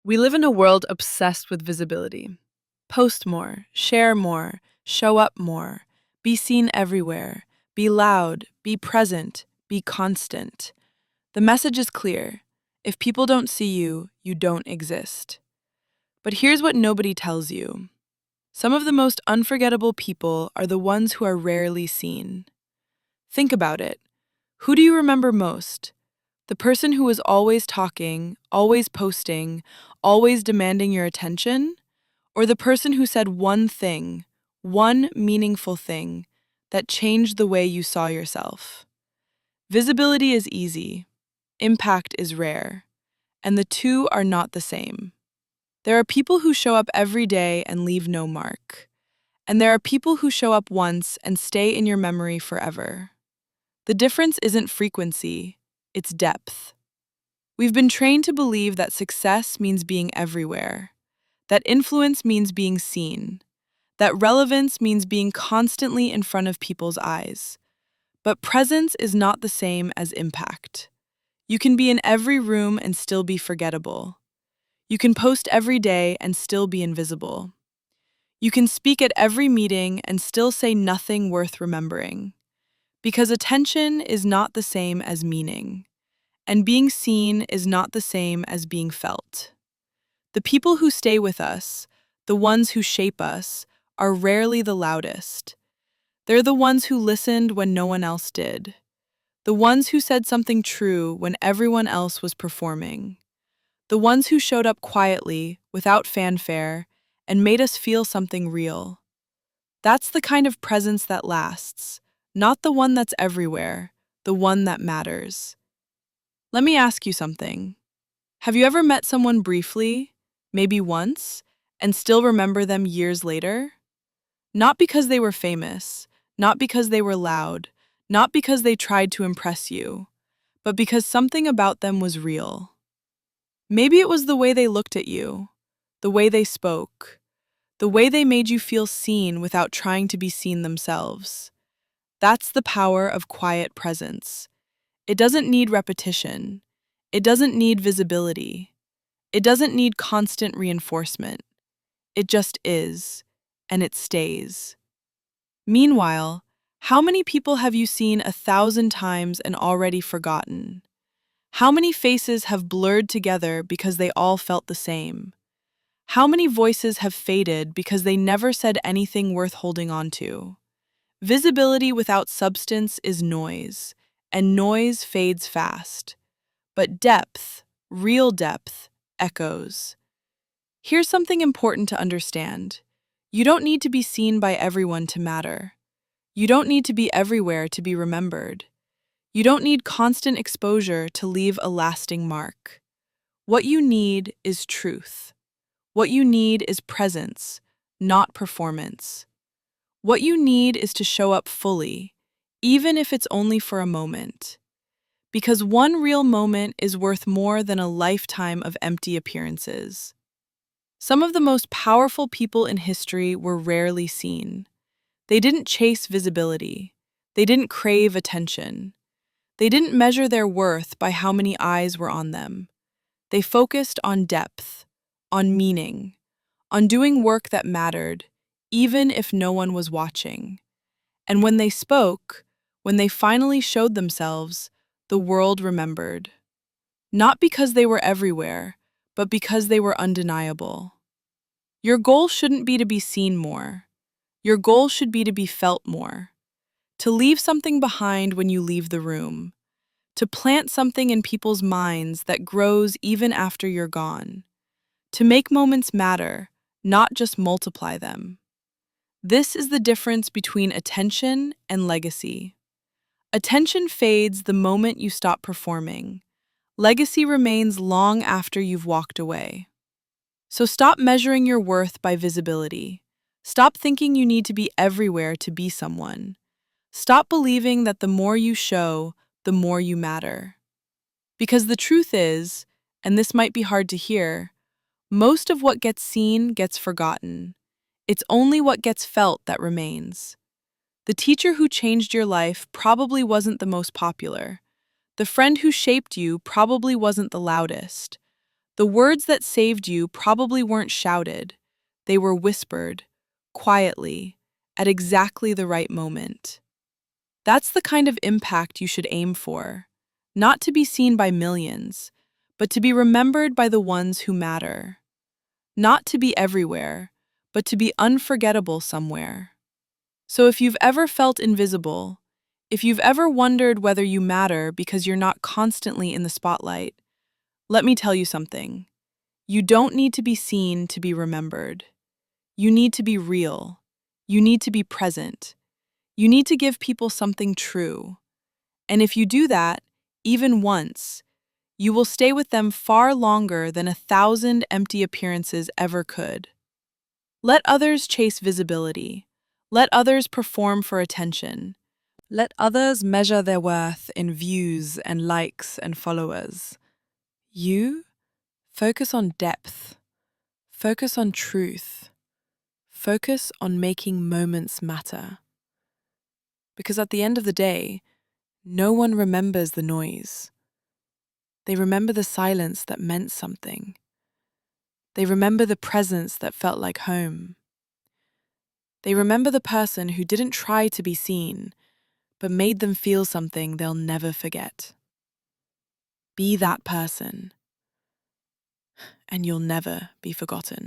We live in a world obsessed with visibility. Post more, share more, show up more, be seen everywhere, be loud, be present, be constant. The message is clear. If people don't see you, you don't exist. But here's what nobody tells you. Some of the most unforgettable people are the ones who are rarely seen. Think about it. Who do you remember most? The person who was always talking, always posting, always demanding your attention? Or the person who said one thing, one meaningful thing, that changed the way you saw yourself? Visibility is easy, impact is rare, and the two are not the same. There are people who show up every day and leave no mark, and there are people who show up once and stay in your memory forever. The difference isn't frequency, it's depth. We've been trained to believe that success means being everywhere, that influence means being seen, that relevance means being constantly in front of people's eyes. But presence is not the same as impact. You can be in every room and still be forgettable. You can post every day and still be invisible. You can speak at every meeting and still say nothing worth remembering. Because attention is not the same as meaning, and being seen is not the same as being felt. The people who stay with us, the ones who shape us, are rarely the loudest. They're the ones who listened when no one else did. The ones who said something true when everyone else was performing. The ones who showed up quietly, without fanfare, and made us feel something real. That's the kind of presence that lasts, not the one that's everywhere, the one that matters. Let me ask you something. Have you ever met someone briefly, maybe once, and still remember them years later? Not because they were famous, not because they were loud, not because they tried to impress you, but because something about them was real. Maybe it was the way they looked at you, the way they spoke, the way they made you feel seen without trying to be seen themselves. That's the power of quiet presence. It doesn't need repetition. It doesn't need visibility. It doesn't need constant reinforcement. It just is, and it stays. Meanwhile, how many people have you seen 1,000 times and already forgotten? How many faces have blurred together because they all felt the same? How many voices have faded because they never said anything worth holding on to? Visibility without substance is noise, and noise fades fast. But depth, real depth, echoes. Here's something important to understand. You don't need to be seen by everyone to matter. You don't need to be everywhere to be remembered. You don't need constant exposure to leave a lasting mark. What you need is truth. What you need is presence, not performance. What you need is to show up fully, even if it's only for a moment. Because one real moment is worth more than a lifetime of empty appearances. Some of the most powerful people in history were rarely seen. They didn't chase visibility. They didn't crave attention. They didn't measure their worth by how many eyes were on them. They focused on depth, on meaning, on doing work that mattered, even if no one was watching. And when they spoke, when they finally showed themselves, the world remembered. Not because they were everywhere, but because they were undeniable. Your goal shouldn't be to be seen more. Your goal should be to be felt more. To leave something behind when you leave the room. To plant something in people's minds that grows even after you're gone. To make moments matter, not just multiply them. This is the difference between attention and legacy. Attention fades the moment you stop performing. Legacy remains long after you've walked away. So stop measuring your worth by visibility. Stop thinking you need to be everywhere to be someone. Stop believing that the more you show, the more you matter. Because the truth is, and this might be hard to hear, most of what gets seen gets forgotten. It's only what gets felt that remains. The teacher who changed your life probably wasn't the most popular. The friend who shaped you probably wasn't the loudest. The words that saved you probably weren't shouted, they were whispered, quietly, at exactly the right moment. That's the kind of impact you should aim for. Not to be seen by millions, but to be remembered by the ones who matter. Not to be everywhere, but to be unforgettable somewhere. So if you've ever felt invisible, if you've ever wondered whether you matter because you're not constantly in the spotlight, let me tell you something. You don't need to be seen to be remembered. You need to be real. You need to be present. You need to give people something true. And if you do that, even once, you will stay with them far longer than 1,000 empty appearances ever could. Let others chase visibility. Let others perform for attention. Let others measure their worth in views and likes and followers. You focus on depth. Focus on truth. Focus on making moments matter. Because at the end of the day, no one remembers the noise. They remember the silence that meant something. They remember the presence that felt like home. They remember the person who didn't try to be seen, but made them feel something they'll never forget. Be that person, and you'll never be forgotten.